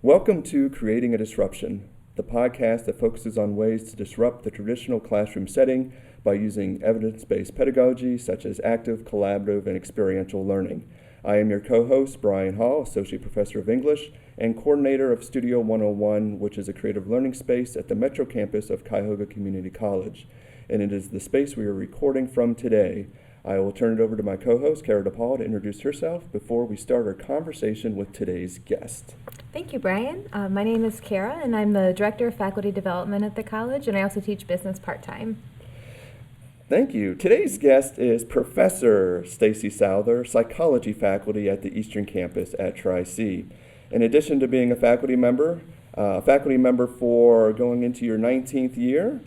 Welcome to Creating a Disruption, the podcast that focuses on ways to disrupt the traditional classroom setting by using evidence-based pedagogy such as active, collaborative, and experiential learning. I am your co-host, Brian Hall, Associate Professor of English and coordinator of Studio 101, which is a creative learning space at the Metro campus of Cuyahoga Community College. And it is the space we are recording from today. I will turn it over to my co-host, Kara DePaul, to introduce herself before we start our conversation with today's guest. Thank you, Brian. My name is Kara, and I'm the Director of Faculty Development at the college, and I also teach business part-time. Thank you. Today's guest is Professor Stacey Souther, psychology faculty at the Eastern Campus at Tri-C. In addition to being a faculty member for going into your 19th year,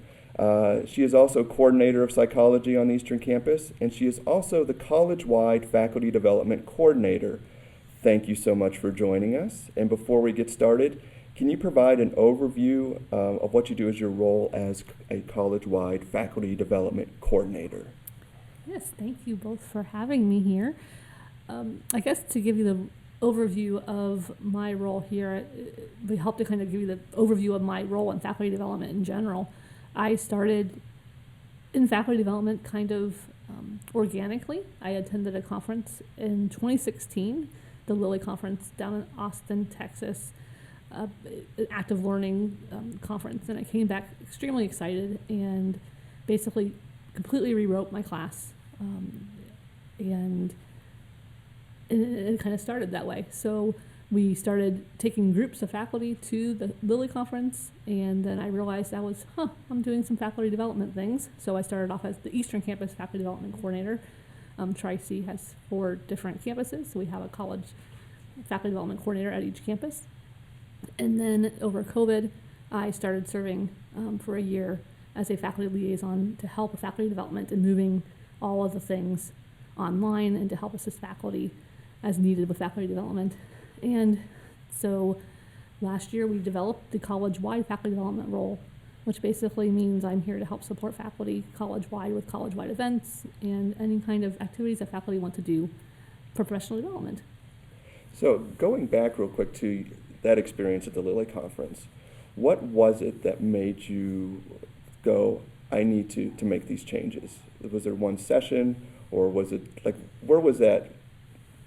she is also coordinator of psychology on the Eastern Campus, and she is also the college-wide faculty development coordinator. Thank you so much for joining us. And before we get started, can you provide an overview of what you do as your role as a college-wide faculty development coordinator? Yes, thank you both for having me here. I guess to give you the overview of my role here, we help to kind of give you the overview of my role in faculty development in general. I started in faculty development kind of organically. I attended a conference in 2016, the Lilly Conference down in Austin, Texas, an active learning conference, and I came back extremely excited and basically completely rewrote my class, and it kind of started that way. So we started taking groups of faculty to the Lilly Conference, and then I realized I'm doing some faculty development things. So I started off as the Eastern Campus Faculty Development Coordinator. Tri-C has 4 different campuses, so we have a college faculty development coordinator at each campus. And then over COVID, I started serving for a year as a faculty liaison to help with faculty development and moving all of the things online and to help assist faculty as needed with faculty development. And so last year we developed the college-wide faculty development role, which basically means I'm here to help support faculty college-wide with college-wide events and any kind of activities that faculty want to do for professional development. So going back real quick to that experience at the Lilly Conference, what was it that made you go, I need to make these changes? Was there one session, or was it where was that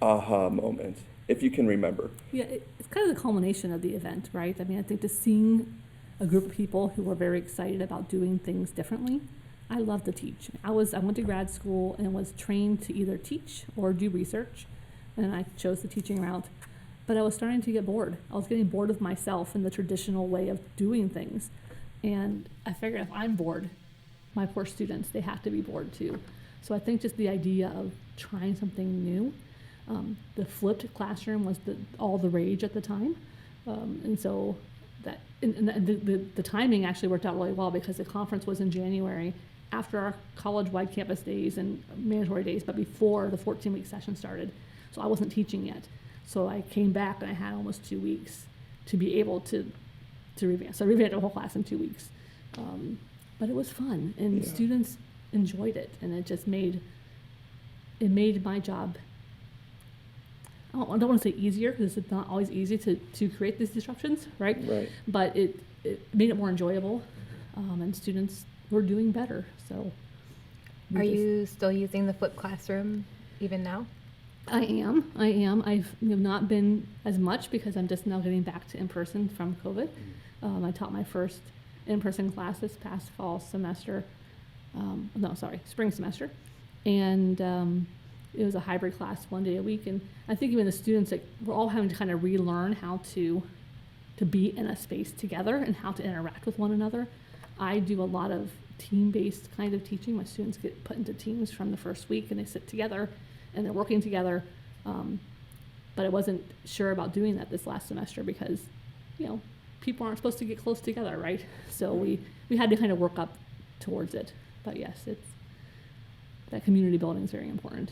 aha moment, if you can remember? Yeah, it's kind of the culmination of the event, right? I mean, I think just seeing a group of people who were very excited about doing things differently. I love to teach. I went to grad school and was trained to either teach or do research, and I chose the teaching route. But I was starting to get bored. I was getting bored of myself and the traditional way of doing things. And I figured if I'm bored, my poor students, they have to be bored too. So I think just the idea of trying something new, the flipped classroom was all the rage at the time. And so the timing actually worked out really well because the conference was in January after our college-wide campus days and mandatory days, but before the 14-week session started. So I wasn't teaching yet. So I came back and I had almost 2 weeks to be able to revamp. So I revamped the whole class in 2 weeks. But it was fun, and students enjoyed it, and it just made my job, I don't want to say easier, because it's not always easy to create these disruptions, right? Right. But it made it more enjoyable, and students were doing better. So, Are you still using the flipped classroom even now? I am. I've not been as much because I'm just now getting back to in-person from COVID. I taught my first in-person class this past spring semester. And it was a hybrid class 1 day a week. And I think even the students, we're all having to kind of relearn how to be in a space together and how to interact with one another. I do a lot of team-based kind of teaching. My students get put into teams from the first week and they sit together and they're working together, but I wasn't sure about doing that this last semester because, people aren't supposed to get close together, right? So we had to kind of work up towards it. But yes, that community building is very important.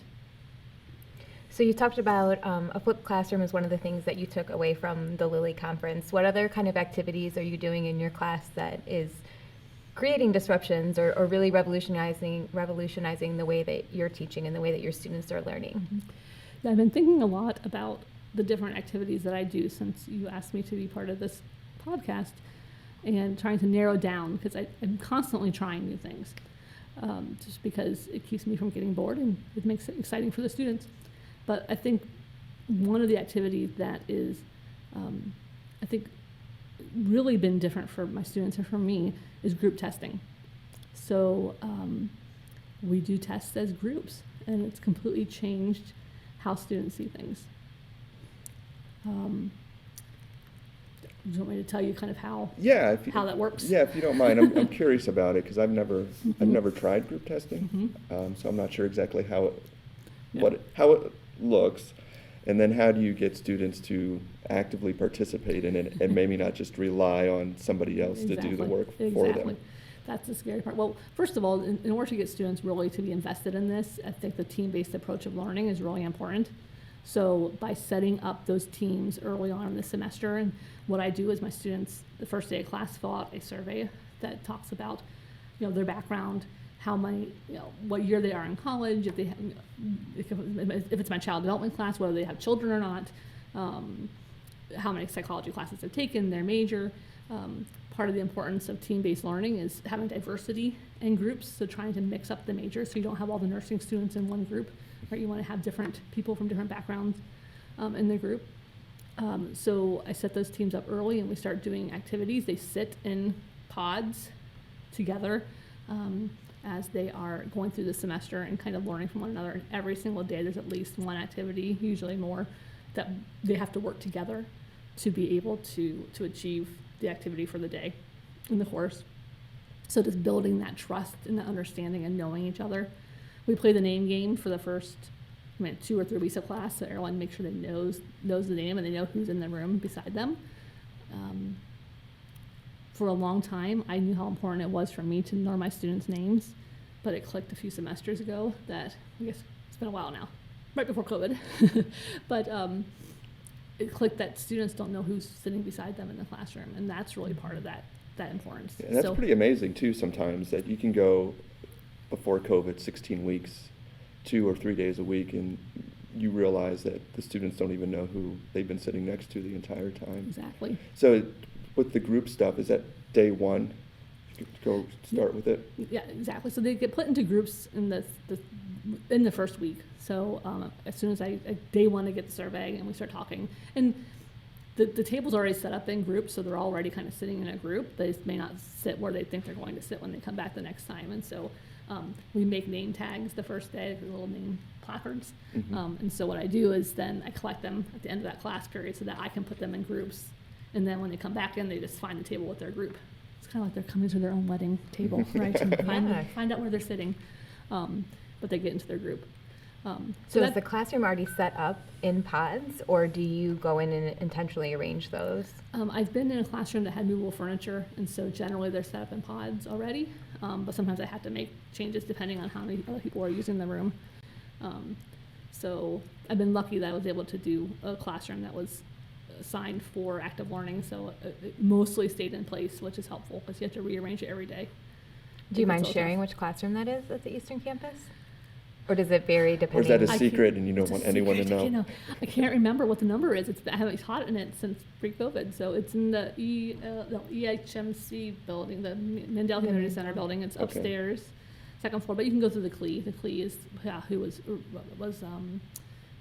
So you talked about a flipped classroom is one of the things that you took away from the Lilly Conference. What other kind of activities are you doing in your class that is creating disruptions or really revolutionizing the way that you're teaching and the way that your students are learning? Mm-hmm. Yeah, I've been thinking a lot about the different activities that I do since you asked me to be part of this podcast, and trying to narrow down, because I'm constantly trying new things, just because it keeps me from getting bored and it makes it exciting for the students. But I think one of the activities that is, I think, really been different for my students and for me is group testing. So we do tests as groups, and it's completely changed how students see things. Do you want me to tell you kind of how that works? Yeah, if you don't mind, I'm curious about it because I've never tried group testing, so I'm not sure exactly how it looks, and then how do you get students to actively participate in it and maybe not just rely on somebody else to do the work for them. That's the scary part. Well, first of all, in order to get students really to be invested in this, I think the team-based approach of learning is really important. So by setting up those teams early on in the semester, and what I do is my students, the first day of class, fill out a survey that talks about, their background, how many, what year they are in college, if it's my child development class, whether they have children or not, how many psychology classes they've taken, their major. Part of the importance of team-based learning is having diversity in groups, so trying to mix up the majors so you don't have all the nursing students in one group, right? You want to have different people from different backgrounds in the group. So I set those teams up early, and we start doing activities. They sit in pods together as they are going through the semester and kind of learning from one another. And every single day there's at least one activity, usually more, that they have to work together to be able to achieve the activity for the day in the course. So just building that trust and that understanding and knowing each other. We play the name game for the first 2 or 3 weeks of class, so everyone makes sure they knows the name and they know who's in the room beside them. For a long time, I knew how important it was for me to know my students' names, but it clicked a few semesters ago that, I guess it's been a while now, right before COVID, but it clicked that students don't know who's sitting beside them in the classroom, and that's really part of that importance. Yeah, and that's pretty amazing too sometimes, that you can go before COVID 16 weeks, 2 or 3 days a week, and you realize that the students don't even know who they've been sitting next to the entire time. Exactly. So with the group stuff, is that day one? Go start with it? Yeah, exactly. So they get put into groups in the first week. So as soon as day one, I get the survey and we start talking. And the table's already set up in groups, so they're already kind of sitting in a group. They just may not sit where they think they're going to sit when they come back the next time. And so we make name tags the first day, little name placards. And so what I do is then I collect them at the end of that class period so that I can put them in groups. And then when they come back in, they just find the table with their group. It's kind of like they're coming to their own wedding table, right? And find out where they're sitting, but they get into their group. So is the classroom already set up in pods, or do you go in and intentionally arrange those? I've been in a classroom that had movable furniture, and so generally they're set up in pods already, but sometimes I have to make changes depending on how many other people are using the room. So I've been lucky that I was able to do a classroom that was assigned for active learning, so it mostly stayed in place, which is helpful because you have to rearrange it every day. Do you mind sharing which classroom that is at the Eastern Campus? Or does it vary depending? Or is that a secret and you don't want anyone to know? I can't remember what the number is. I haven't taught in it since pre-COVID, so it's in the EHMC building, the Mandel Community Center building. It's upstairs, second floor, but you can go through the CLE. The CLE is who was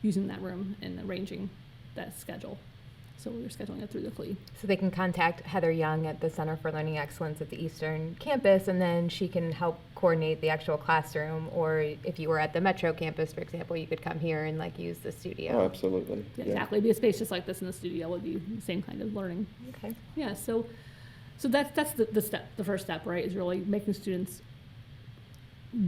using that room and arranging that schedule. So we were scheduling it through the CLE. So they can contact Heather Young at the Center for Learning Excellence at the Eastern Campus, and then she can help coordinate the actual classroom. Or if you were at the Metro Campus, for example, you could come here and use the studio. Oh, absolutely. Yeah, exactly. It'd be a space just like this in the studio would be the same kind of learning. Okay. Yeah. So that's the step. The first step, right, is really making students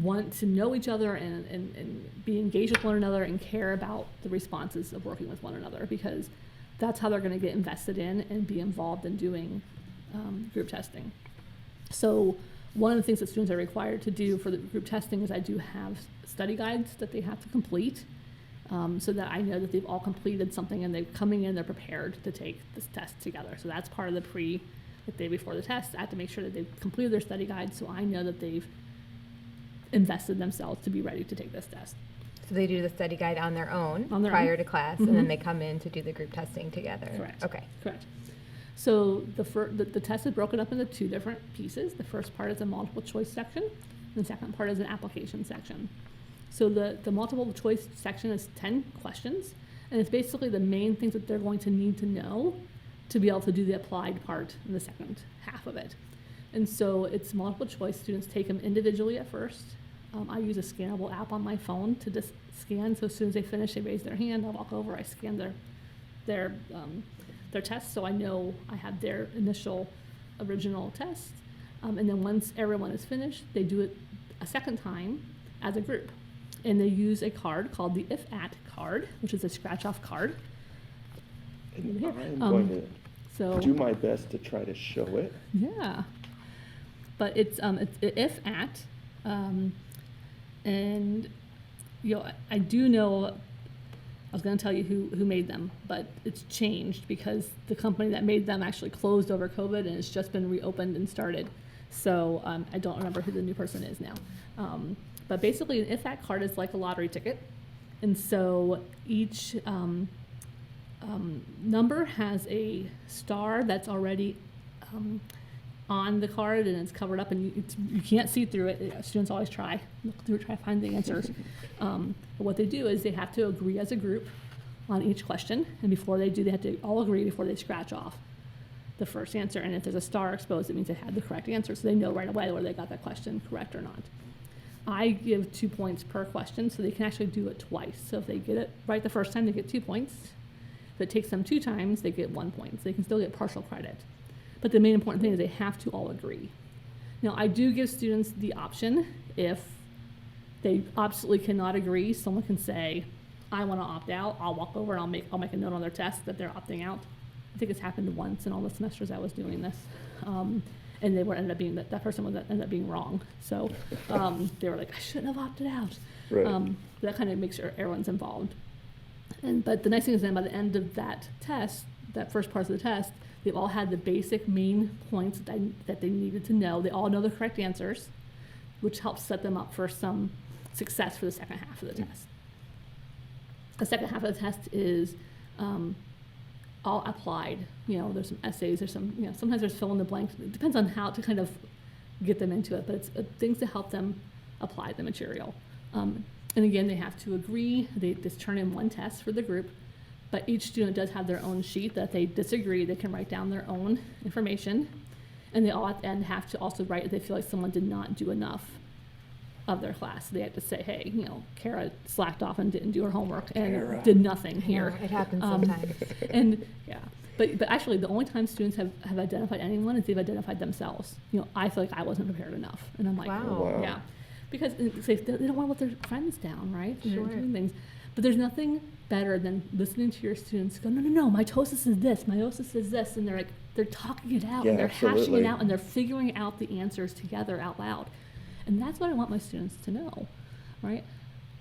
want to know each other and be engaged with one another and care about the responses of working with one another, because that's how they're going to get invested in and be involved in doing group testing. So one of the things that students are required to do for the group testing is I do have study guides that they have to complete, so that I know that they've all completed something and they're coming in, they're prepared to take this test together. So that's part of the day before the test. I have to make sure that they've completed their study guide so I know that they've invested themselves to be ready to take this test. So they do the study guide on their own On their prior own. to class, and then they come in to do the group testing together. Correct. Okay. Correct. So the test is broken up into two different pieces. The first part is a multiple choice section, and the second part is an application section. So the multiple choice section is 10 questions, and it's basically the main things that they're going to need to know to be able to do the applied part in the second half of it. And so it's multiple choice. Students take them individually at first. I use a scannable app on my phone to just scan. So as soon as they finish, they raise their hand. I walk over. I scan their test, so I know I have their initial original test. And then once everyone is finished, they do it a second time as a group. And they use a card called the If At card, which is a scratch-off card. And Here. I'm going to So do my best to try to show it. yeah, but it's If At, and I do know. I was going to tell you who made them, but it's changed because the company that made them actually closed over COVID, and it's just been reopened and started. So I don't remember who the new person is now. But basically, an If At card is like a lottery ticket, and so each number has a star that's already on the card, and it's covered up, and you can't see through it. Students always look through it, try to find the answers. But what they do is they have to agree as a group on each question, and before they do, they have to all agree before they scratch off the first answer. And if there's a star exposed, it means they had the correct answer, so they know right away whether they got that question correct or not. I give 2 points per question, so they can actually do it twice. So if they get it right the first time, they get 2 points. If it takes them 2 times, they get 1 point. So they can still get partial credit. But the main important thing is they have to all agree. Now, I do give students the option, if they absolutely cannot agree, someone can say, I want to opt out. I'll walk over and I'll make a note on their test that they're opting out. I think it's happened once in all the semesters I was doing this. And they ended up being, that person ended up being wrong. So they were like, I shouldn't have opted out. Right. That kind of makes sure everyone's involved. But the nice thing is then by the end of that test, that first part of the test, they've all had the basic main points that they needed to know. They all know the correct answers, which helps set them up for some success for the second half of the test. The second half of the test is all applied. There's some essays, there's some, sometimes there's fill in the blanks. It depends on how to kind of get them into it, but it's things to help them apply the material. And again, they have to agree. They just turn in one test for the group, but each student does have their own sheet that if they disagree, they can write down their own information, and they all at the end have to also write if they feel like someone did not do enough of their class. They have to say, hey, Kara slacked off and didn't do her homework and Kara. did nothing here. Yeah, it happens sometimes. And yeah, but actually the only time students have identified anyone is they've identified themselves. I feel like I wasn't prepared enough, and I'm like, Wow. Wow. yeah, because they don't want to let their friends down, right? And they're Sure. doing things, but there's nothing better than listening to your students go, no, mitosis is this, meiosis is this, and they're talking it out, Yeah, and they're hashing absolutely. it out, and they're figuring out the answers together out loud. And that's what I want my students to know, right?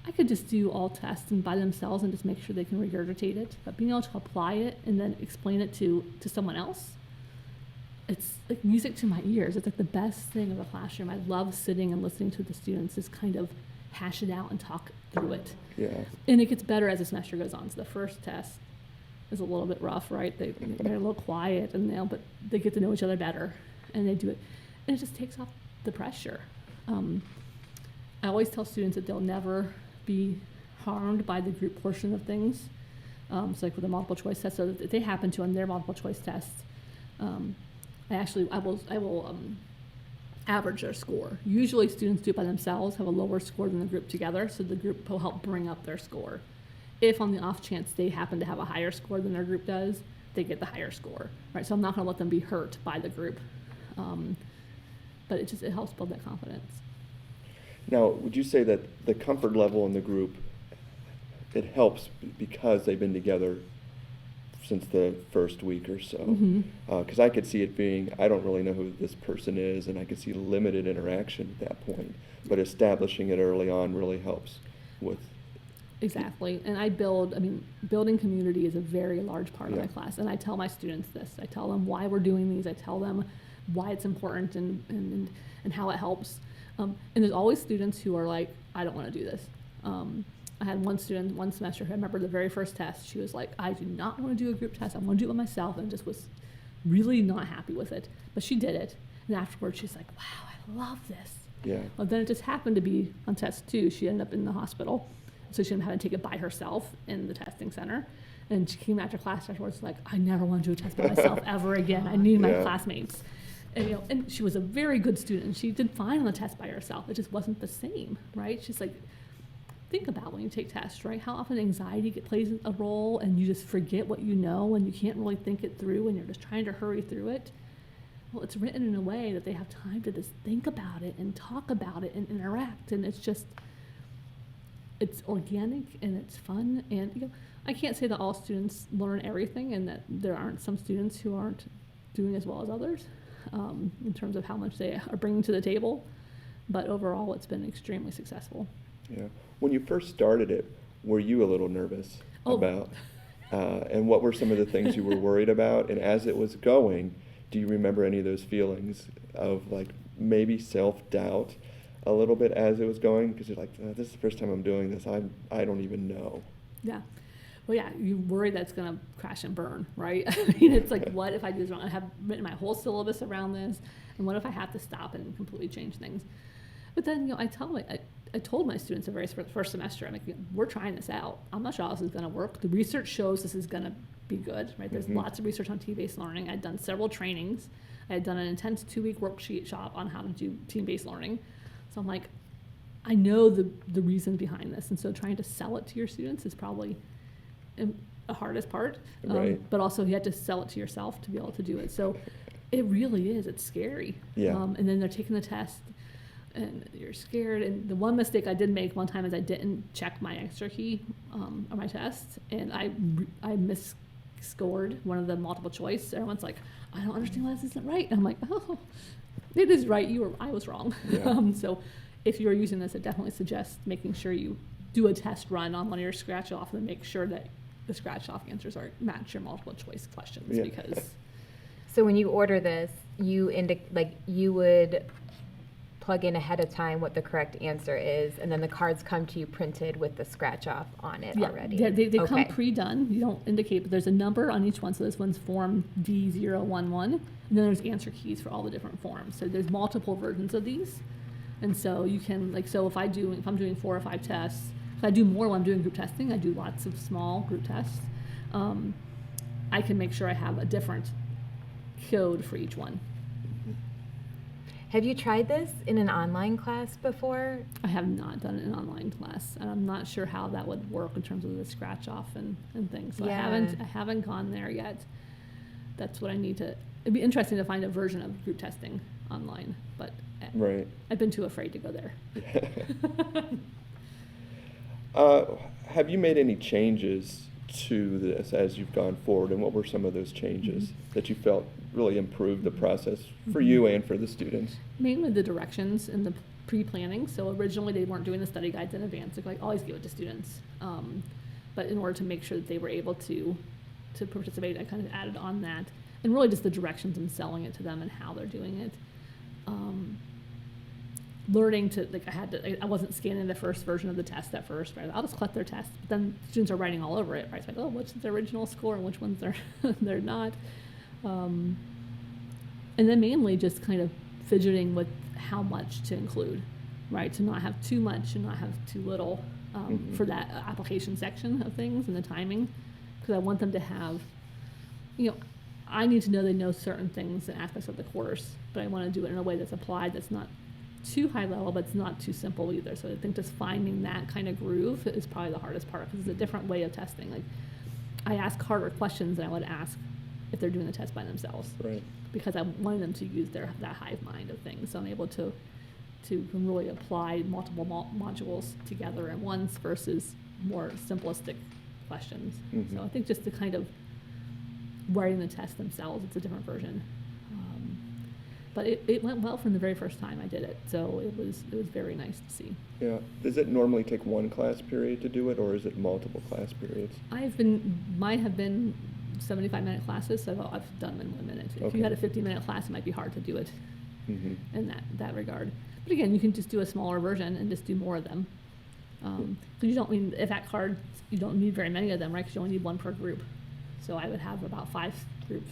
I could just do all tests and by themselves and just make sure they can regurgitate it, but being able to apply it and then explain it to someone else, it's like music to my ears. It's like the best thing of a classroom. I love sitting and listening to the students just kind of hash it out and talk through it. Yeah. And it gets better as the semester goes on. So the first test is a little bit rough, right? They're a little quiet, but they get to know each other better, and they do it. And it just takes off the pressure. I always tell students that they'll never be harmed by the group portion of things. So like with a multiple choice test, so that if they happen to on their multiple choice test, I will average their score. Usually students do it by themselves, have a lower score than the group together, so the group will help bring up their score. If on the off chance they happen to have a higher score than their group does, they get the higher score, right? So I'm not gonna let them be hurt by the group. But it helps build that confidence. Now, would you say that the comfort level in the group, it helps because they've been together since the first week or so? Because I could see it being, I don't really know who this person is, and I could see limited interaction at that point. But establishing it early on really helps with. Exactly. And building community is a very large part of Yeah. my class. And I tell my students this. I tell them why we're doing these. I tell them why it's important and how it helps. And there's always students who are like, I don't want to do this. I had one student one semester who I remember the very first test. She was like, I do not want to do a group test. I want to do it by myself, and just was really not happy with it. But she did it. And afterwards, she's like, wow, I love this. Yeah. Well, then it just happened to be on test 2. She ended up in the hospital. So she had to take it by herself in the testing center. And she came after class afterwards like, I never want to do a test by myself ever again. I need my Yeah. classmates. And, and she was a very good student. And she did fine on the test by herself. It just wasn't the same, right? She's like, think about when you take tests, right? How often anxiety plays a role and you just forget what you know and you can't really think it through and you're just trying to hurry through it. Well, it's written in a way that they have time to just think about it and talk about it and interact. And it's just, it's organic and it's fun. And I can't say that all students learn everything and that there aren't some students who aren't doing as well as others in terms of how much they are bringing to the table. But overall, it's been extremely successful. Yeah. When you first started it, were you a little nervous Oh. about, and what were some of the things you were worried about? And as it was going, do you remember any of those feelings of like maybe self-doubt a little bit as it was going? Because you're like, this is the first time I'm doing this. I don't even know. Yeah. Well, yeah, you worry that's going to crash and burn, right? I mean, it's like, what if I do this wrong? I have written my whole syllabus around this, and what if I have to stop and completely change things? But then, I told my students the very first semester, I'm like, we're trying this out. I'm not sure how this is going to work. The research shows this is going to be good, right? There's lots of research on team-based learning. I'd done several trainings. I had done an intense 2-week workshop on how to do team-based learning. So I'm like, I know the reason behind this. And so trying to sell it to your students is probably the hardest part. Right. But also you have to sell it to yourself to be able to do it. So it really is. It's scary. Yeah. And then they're taking the test. And you're scared. And the one mistake I did make one time is I didn't check my extra key on my test, and I misscored one of the multiple choice. Everyone's like, I don't understand why this isn't right. And I'm like, oh, it is right. I was wrong. Yeah. So if you're using this, I definitely suggest making sure you do a test run on one of your scratch off and make sure that the scratch off answers match your multiple choice questions. Yeah. Because So when you order this, you would plug in ahead of time what the correct answer is, and then the cards come to you printed with the scratch off on it already. Yeah, they come Okay. pre-done. You don't indicate, but there's a number on each one. So this one's form D011, and then there's answer keys for all the different forms. So there's multiple versions of these, and so you can if I'm doing 4 or 5 tests, if I do more when I'm doing group testing, I do lots of small group tests. I can make sure I have a different code for each one. Have you tried this in an online class before? I have not done it in an online class, and I'm not sure how that would work in terms of the scratch off and things. So Yeah. I haven't gone there yet. That's what I need to. It'd be interesting to find a version of group testing online, but Right. I've been too afraid to go there. Have you made any changes to this as you've gone forward, and what were some of those changes that you felt really improved the process for you and for the students? Mainly the directions and the pre-planning. So originally they weren't doing the study guides in advance. Like I always give it to students, but in order to make sure that they were able to participate, I kind of added on that, and really just the directions and selling it to them and how they're doing it. Learning to I wasn't scanning the first version of the test at first, right? I'll just collect their test, but then students are writing all over it, right? It's like, oh, what's the original score and which ones they're not. And then mainly just kind of fidgeting with how much to include, right? To not have too much and not have too little for that application section of things and the timing, because I want them to have, I need to know they know certain things and aspects of the course, but I want to do it in a way that's applied, that's not too high level, but it's not too simple either. So I think just finding that kind of groove is probably the hardest part, because it's a different way of testing. Like I ask harder questions than I would ask if they're doing the test by themselves, Right. because I wanted them to use that hive mind of things. So I'm able to really apply multiple modules together at once versus more simplistic questions. Mhm. So I think just the kind of writing the test themselves, it's a different version. But it went well from the very first time I did it, so it was very nice to see. Yeah. Does it normally take one class period to do it, or is it multiple class periods? Mine have been 75-minute classes, so I've done them in 1 minute. If Okay. you had a 50-minute class, it might be hard to do it Mm-hmm. in that regard. But again, you can just do a smaller version and just do more of them. So you don't mean, if at cards, you don't need very many of them, right? Because you only need one per group. So I would have about 5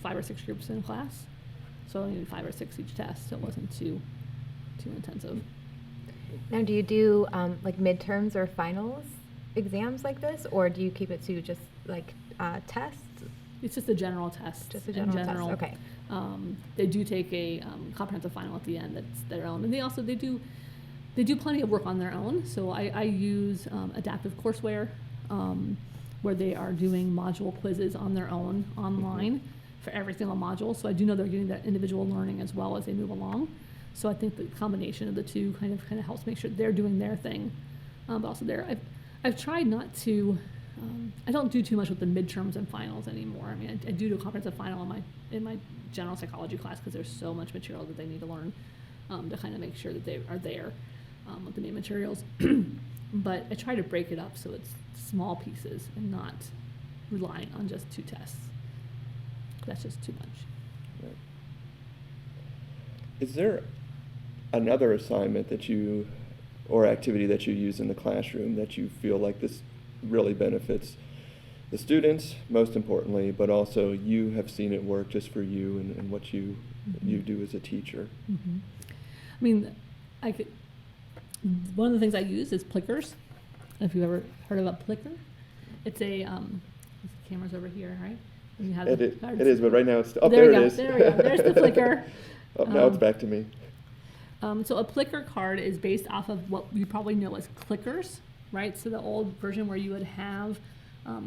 or 6 groups in class. So I only need 5 or 6 each test, so it wasn't too intensive. Now, do you do like midterms or finals exams like this, or do you keep it to just like tests? It's just a general test. Just a general test, okay. They do take a comprehensive final at the end that's their own. And they do plenty of work on their own. So I use adaptive courseware, where they are doing module quizzes on their own online for every single module. So I do know they're getting that individual learning as well as they move along. So I think the combination of the two kind of helps make sure they're doing their thing. But also I've tried not to, I don't do too much with the midterms and finals anymore. I mean, I do a comprehensive final in my general psychology class because there's so much material that they need to learn to kind of make sure that they are there with the main materials. But I try to break it up so it's small pieces and not relying on just 2 tests. That's just too much. Right. Is there another assignment that you, or activity that you use in the classroom that you feel like this really benefits the students, most importantly, but also you have seen it work just for you and what you do as a teacher? I mean, one of the things I use is Plickers. If you've ever heard of a Plicker, it's a the camera's over here, right? And you have It is, but right now it's there there we it go. is. There we go. There's the Plicker. Oh, now it's back to me. So a Plicker card is based off of what you probably know as clickers, right? So the old version where you would have, a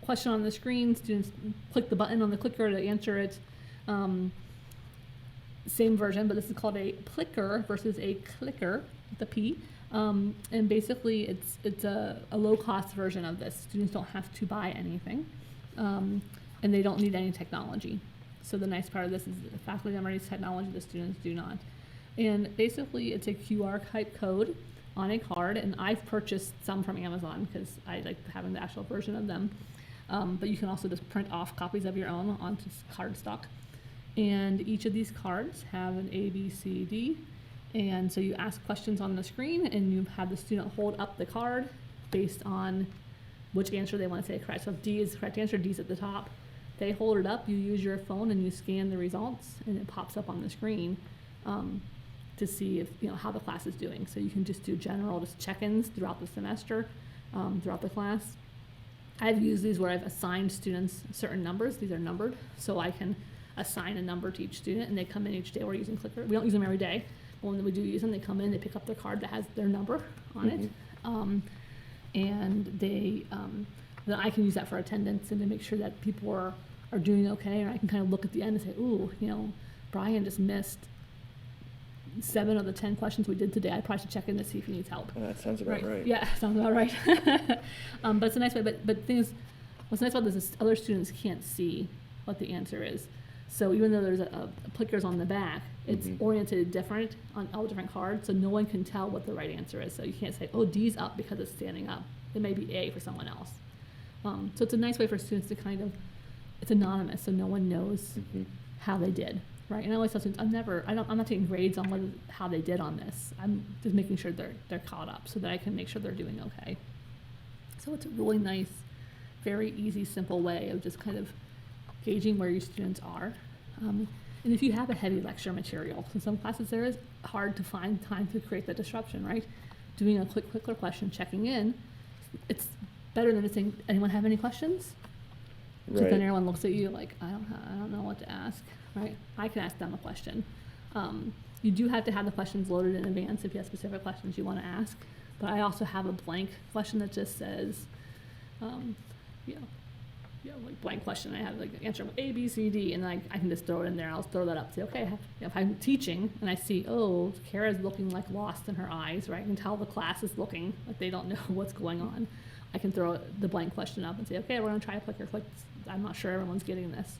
question on the screen, students click the button on the clicker to answer it. Same version, but this is called a Plicker versus a clicker with a P. And basically it's a low-cost version of this. Students don't have to buy anything, and they don't need any technology. So the nice part of this is the faculty member needs technology, the students do not. And basically it's a QR type code on a card, and I've purchased some from Amazon because I like having the actual version of them. But you can also just print off copies of your own onto cardstock. And each of these cards have an A, B, C, D. And so you ask questions on the screen, and you have the student hold up the card based on which answer they want to say correct. So if D is the correct answer, D's at the top. They hold it up, you use your phone, and you scan the results, and it pops up on the screen to see if how the class is doing. So you can just do general check-ins throughout the semester, throughout the class. I've used these where I've assigned students certain numbers. These are numbered, so I can assign a number to each student, and they come in each day. We're using Clicker. We don't use them every day, but when we do use them, they come in, they pick up their card that has their number on it, and they then I can use that for attendance and to make sure that people are doing okay, and I can kind of look at the end and say, ooh, Brian just missed 7 of the 10 questions we did today. I probably should check in to see if he needs help. That sounds about right. Yeah, sounds about right. But it's a nice way. But the thing is, what's nice about this is other students can't see what the answer is. So even though there's a Plickers on the back, it's oriented different on all different cards, so no one can tell what the right answer is. So you can't say, oh, D's up because it's standing up. It may be A for someone else. So it's a nice way for students to it's anonymous, so no one knows how they did. Right, and I always tell students, I'm not taking grades on how they did on this. I'm just making sure they're caught up so that I can make sure they're doing okay. So it's a really nice, very easy, simple way of just kind of gauging where your students are. And if you have a heavy lecture material, in some classes there is hard to find time to create that disruption, right? Doing a quick Clicker question, checking in, it's better than just saying, anyone have any questions? So then everyone looks at you like, I don't know what to ask. Right? I can ask them a question. You do have to have the questions loaded in advance if you have specific questions you want to ask. But I also have a blank question that just says, like blank question. I have like answer A, B, C, D, and I can just throw it in there. I'll throw that up. Say, okay, if I'm teaching and I see, oh, Kara's looking like lost in her eyes, right? I can tell the class is looking like they don't know what's going on. I can throw the blank question up and say, okay, we're gonna try to click. I'm not sure everyone's getting this.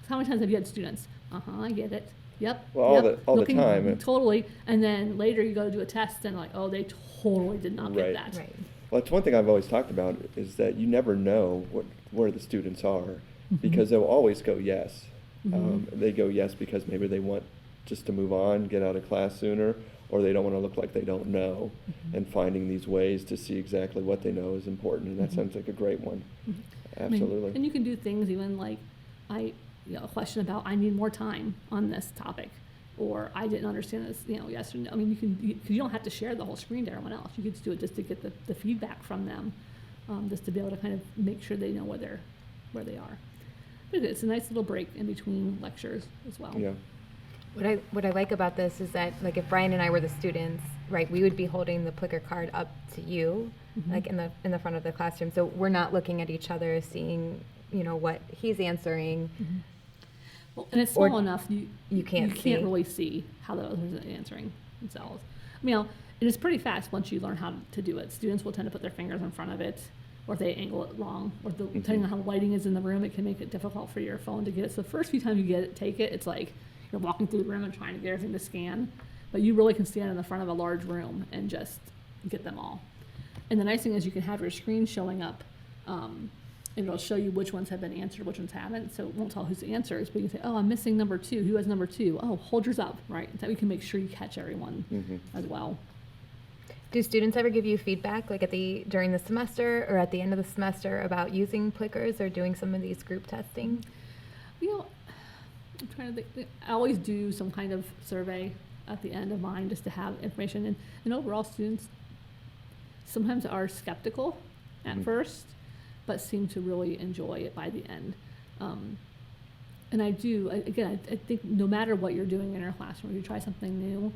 How many times have you had students? I get it. Yep. Well, all the time. Totally. And then later you go to do a test and like, oh, they totally did not get that. Right. Well, it's one thing I've always talked about is that you never know where the students are because they'll always go yes. They go yes because maybe they want just to move on, get out of class sooner, or they don't want to look like they don't know. And finding these ways to see exactly what they know is important, and that sounds like a great one. Absolutely. I mean, and you can do things even like a question about, I need more time on this topic, or I didn't understand this, yes or no. I mean, you don't have to share the whole screen to everyone else. You could just do it just to get the feedback from them, just to be able to kind of make sure they know where they are. But it's a nice little break in between lectures as well. Yeah. What I like about this is that, like, if Brian and I were the students, right, we would be holding the Plickr card up to you, like in the front of the classroom. So we're not looking at each other, seeing, what he's answering. Well, and it's small enough you can't really see how the others are answering themselves. I mean, it is pretty fast once you learn how to do it. Students will tend to put their fingers in front of it, or if they angle it wrong, or depending on how lighting is in the room, it can make it difficult for your phone to get it. So the first few times you take it, it's like you're walking through the room and trying to get everything to scan, but you really can stand in the front of a large room and just get them all. And the nice thing is you can have your screen showing up, and it'll show you which ones have been answered, which ones haven't. So it won't tell whose answers, but you can say, oh, I'm missing number 2. Who has number 2? Oh, hold yours up, right? So we can make sure you catch everyone as well. Do students ever give you feedback, like during the semester or at the end of the semester, about using Plickers or doing some of these group testing? I'm trying to think. I always do some kind of survey at the end of mine just to have information. And overall, students sometimes are skeptical at first, but seem to really enjoy it by the end. And I think no matter what you're doing in your classroom, if you try something new,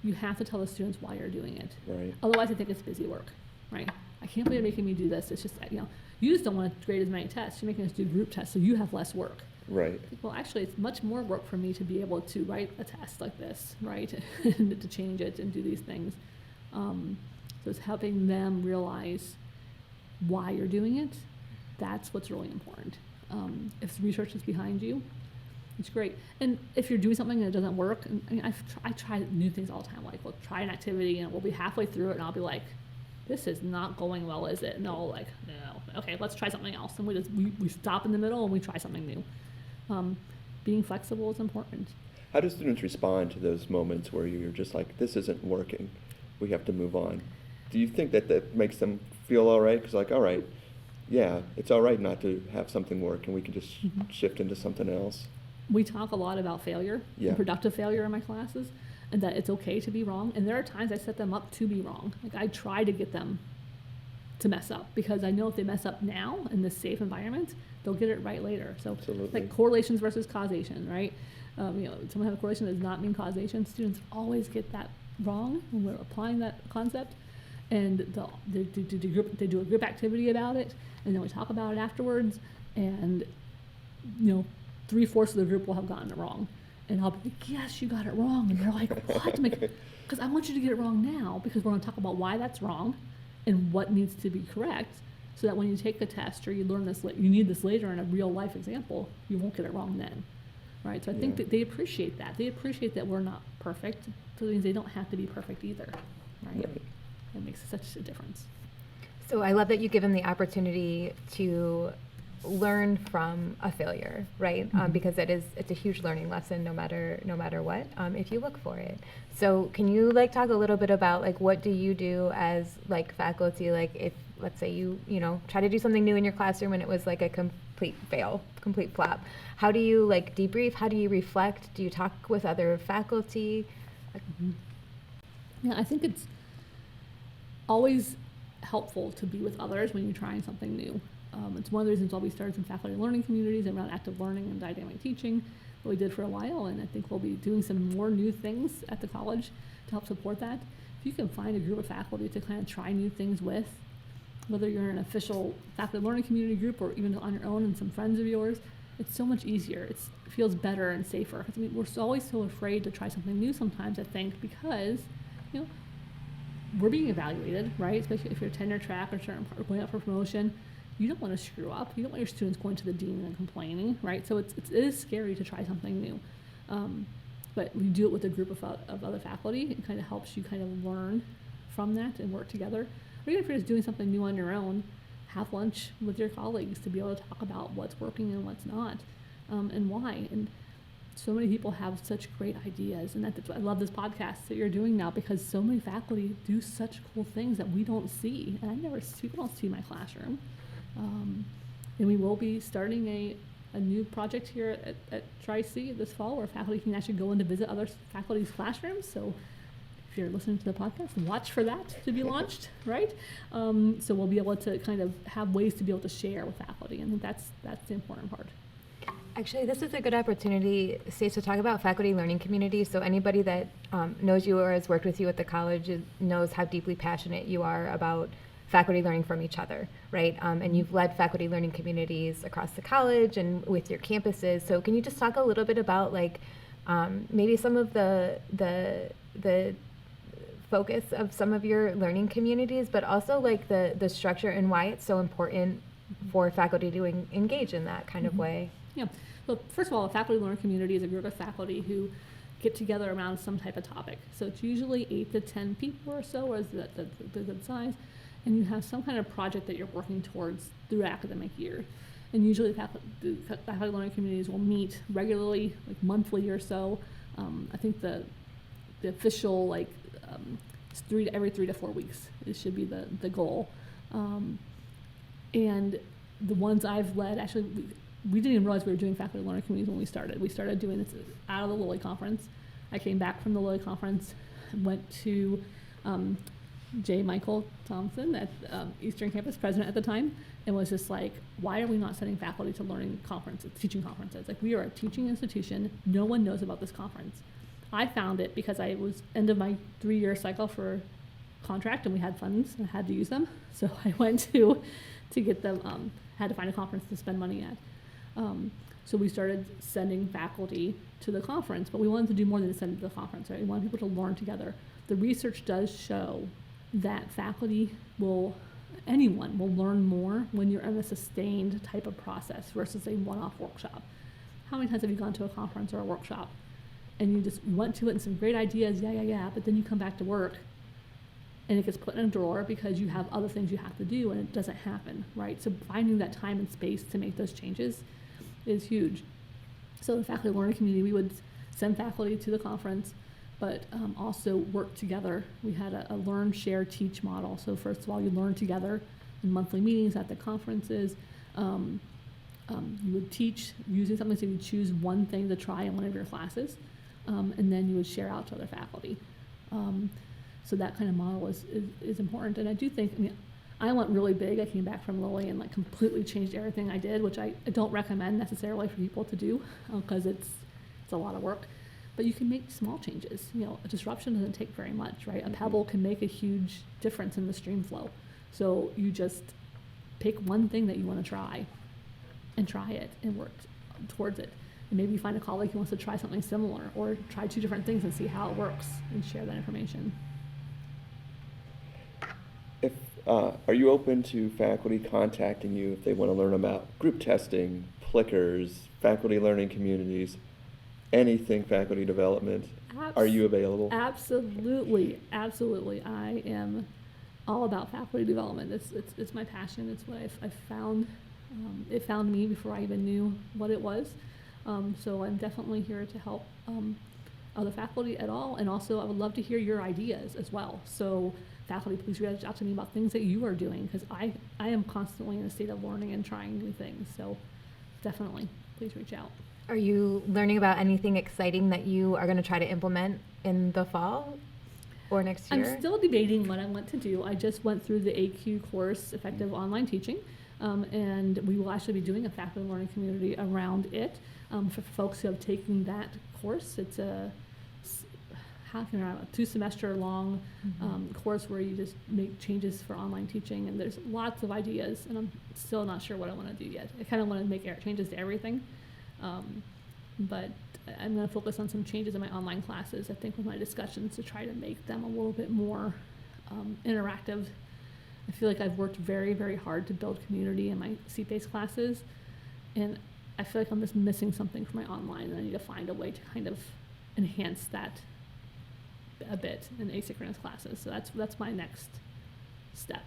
you have to tell the students why you're doing it. Right. Otherwise, I think it's busy work, right? I can't believe you're making me do this. It's just, you just don't want to grade as many tests. You're making us do group tests, so you have less work. Right. Well, actually, it's much more work for me to be able to write a test like this, right? And to change it and do these things. So it's helping them realize why you're doing it. That's what's really important. If the research is behind you, it's great. And if you're doing something and it doesn't work, I try new things all the time. Like, we'll try an activity and we'll be halfway through it and I'll be like, this is not going well, is it? And they'll like, no. Okay, let's try something else. And we stop in the middle and we try something new. Being flexible is important. How do students respond to those moments where you're just like, this isn't working, we have to move on? Do you think that makes them feel all right? Because like, all right, yeah, it's all right not to have something work and we can just shift into something else. We talk a lot about failure, Yeah. productive failure in my classes, and that it's okay to be wrong. And there are times I set them up to be wrong. Like, I try to get them to mess up because I know if they mess up now in this safe environment, they'll get it right later. So Absolutely. like correlations versus causation, right? Someone have a correlation does not mean causation. Students always get that wrong when we're applying that concept. And they do a group activity about it, and then we talk about it afterwards, and 3/4 of the group will have gotten it wrong. And I'll be like, yes, you got it wrong. And they're like, what? Because I want you to get it wrong now, because we're going to talk about why that's wrong and what needs to be correct, so that when you take the test or you learn this, you need this later in a real life example, you won't get it wrong then, right? So I think that they appreciate that. They appreciate that we're not perfect, so it means they don't have to be perfect either, right? It makes such a difference. So I love that you give them the opportunity to learn from a failure, right? Because it's a huge learning lesson, no matter what, if you look for it. So can you talk a little bit about what do you do as faculty, if let's say you try to do something new in your classroom and it was a complete fail, complete flop. How do you debrief? How do you reflect? Do you talk with other faculty? Yeah, I think it's always helpful to be with others when you're trying something new. It's one of the reasons why we started some faculty learning communities around active learning and dynamic teaching that we did for a while, and I think we'll be doing some more new things at the college to help support that. If you can find a group of faculty to kind of try new things with, whether you're in an official faculty learning community group or even on your own and some friends of yours, it's so much easier. It feels better and safer. We're always so afraid to try something new sometimes, I think, because we're being evaluated, right? Especially if you're tenure track or going up for promotion. You don't want to screw up. You don't want your students going to the dean and complaining, right? So it is scary to try something new. But we do it with a group of other faculty. It kind of helps you kind of learn from that and work together. Or even if you're just doing something new on your own, have lunch with your colleagues to be able to talk about what's working and what's not, and why. And so many people have such great ideas, and that's why I love this podcast that you're doing now, because so many faculty do such cool things that we don't see, and people don't see in my classroom. And we will be starting a new project here at Tri-C this fall, where faculty can actually go in to visit other faculty's classrooms. So if you're listening to the podcast, watch for that to be launched, right? So we'll be able to kind of have ways to be able to share with faculty, and I think that's the important part. Actually, this is a good opportunity, Stace, to talk about faculty learning communities. So anybody that knows you or has worked with you at the college knows how deeply passionate you are about faculty learning from each other, right? And you've led faculty learning communities across the college and with your campuses. So can you just talk a little bit about like maybe some of the focus of some of your learning communities, but also like the structure and why it's so important for faculty to engage in that kind of way? Yeah. So first of all, a faculty learner community is a group of faculty who get together around some type of topic. So it's usually 8 to 10 people or so, is the good size. And you have some kind of project that you're working towards through academic year. And usually the faculty learning communities will meet regularly, like monthly or so. I think the official, it's every 3 to 4 weeks. It should be the goal. And the ones I've led, actually, we didn't even realize we were doing faculty learner communities when we started. We started doing this out of the Lilly conference. I came back from the Lilly conference, went to J. Michael Thompson at Eastern Campus, president at the time, and was just like, why are we not sending faculty to learning conferences, teaching conferences? Like, we are a teaching institution. No one knows about this conference. I found it because I was end of my 3-year cycle for contract, and we had funds, and I had to use them. So I went to get them, had to find a conference to spend money at. So we started sending faculty to the conference, but we wanted to do more than send to the conference, right? We wanted people to learn together. The research does show that anyone will learn more when you're in a sustained type of process versus a one-off workshop. How many times have you gone to a conference or a workshop and you just went to it and some great ideas, but then you come back to work and it gets put in a drawer because you have other things you have to do and it doesn't happen, right? So finding that time and space to make those changes is huge. So the faculty learning community, we would send faculty to the conference, but also work together. We had a learn, share, teach model. So first of all, you learn together in monthly meetings at the conferences. You would teach using something, so you would choose one thing to try in one of your classes, and then you would share out to other faculty. So that kind of model is important. And I do think, I went really big. I came back from Lilly and completely changed everything I did, which I don't recommend necessarily for people to do because it's a lot of work. But you can make small changes. A disruption doesn't take very much, right? A pebble can make a huge difference in the stream flow. So you just pick one thing that you want to try and try it and work towards it. And maybe you find a colleague who wants to try something similar or try 2 different things and see how it works and share that information. Are you open to faculty contacting you if they want to learn about group testing, Plickers, faculty learning communities, anything faculty development? Are you available? Absolutely. I am all about faculty development. It's my passion. It's what I've found. It found me before I even knew what it was. So I'm definitely here to help other faculty at all. And also I would love to hear your ideas as well. So faculty, please reach out to me about things that you are doing, because I am constantly in a state of learning and trying new things. So definitely, please reach out. Are you learning about anything exciting that you are going to try to implement in the fall or next year? I'm still debating what I want to do. I just went through the AQ course, Effective Online Teaching, and we will actually be doing a faculty learning community around it. For folks who have taken that course, it's a 2-semester long course where you just make changes for online teaching, and there's lots of ideas, and I'm still not sure what I want to do yet. I kind of want to make changes to everything, but I'm going to focus on some changes in my online classes, I think, with my discussions to try to make them a little bit more interactive. I feel like I've worked very, very hard to build community in my seat-based classes, and I feel like I'm just missing something from my online, and I need to find a way to kind of enhance that a bit in asynchronous classes. So that's my next step.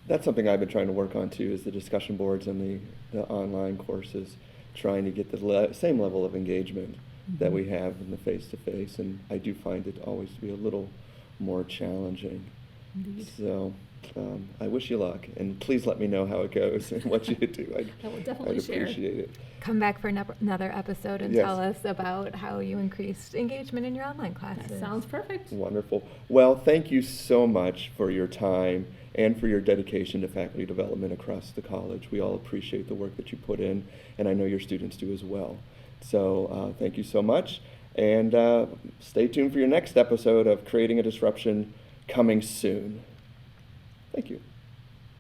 That's something I've been trying to work on too, is the discussion boards and the online courses, trying to get the same level of engagement that we have in the face-to-face, and I do find it always to be a little more challenging. Indeed. So I wish you luck, and please let me know how it goes and what you do. I will definitely I'd share. appreciate it. Come back for another episode and Yes. tell us about how you increased engagement in your online classes. That sounds perfect. Wonderful. Well, thank you so much for your time and for your dedication to faculty development across the college. We all appreciate the work that you put in, and I know your students do as well. So thank you so much, and stay tuned for your next episode of Creating a Disruption, coming soon. Thank you.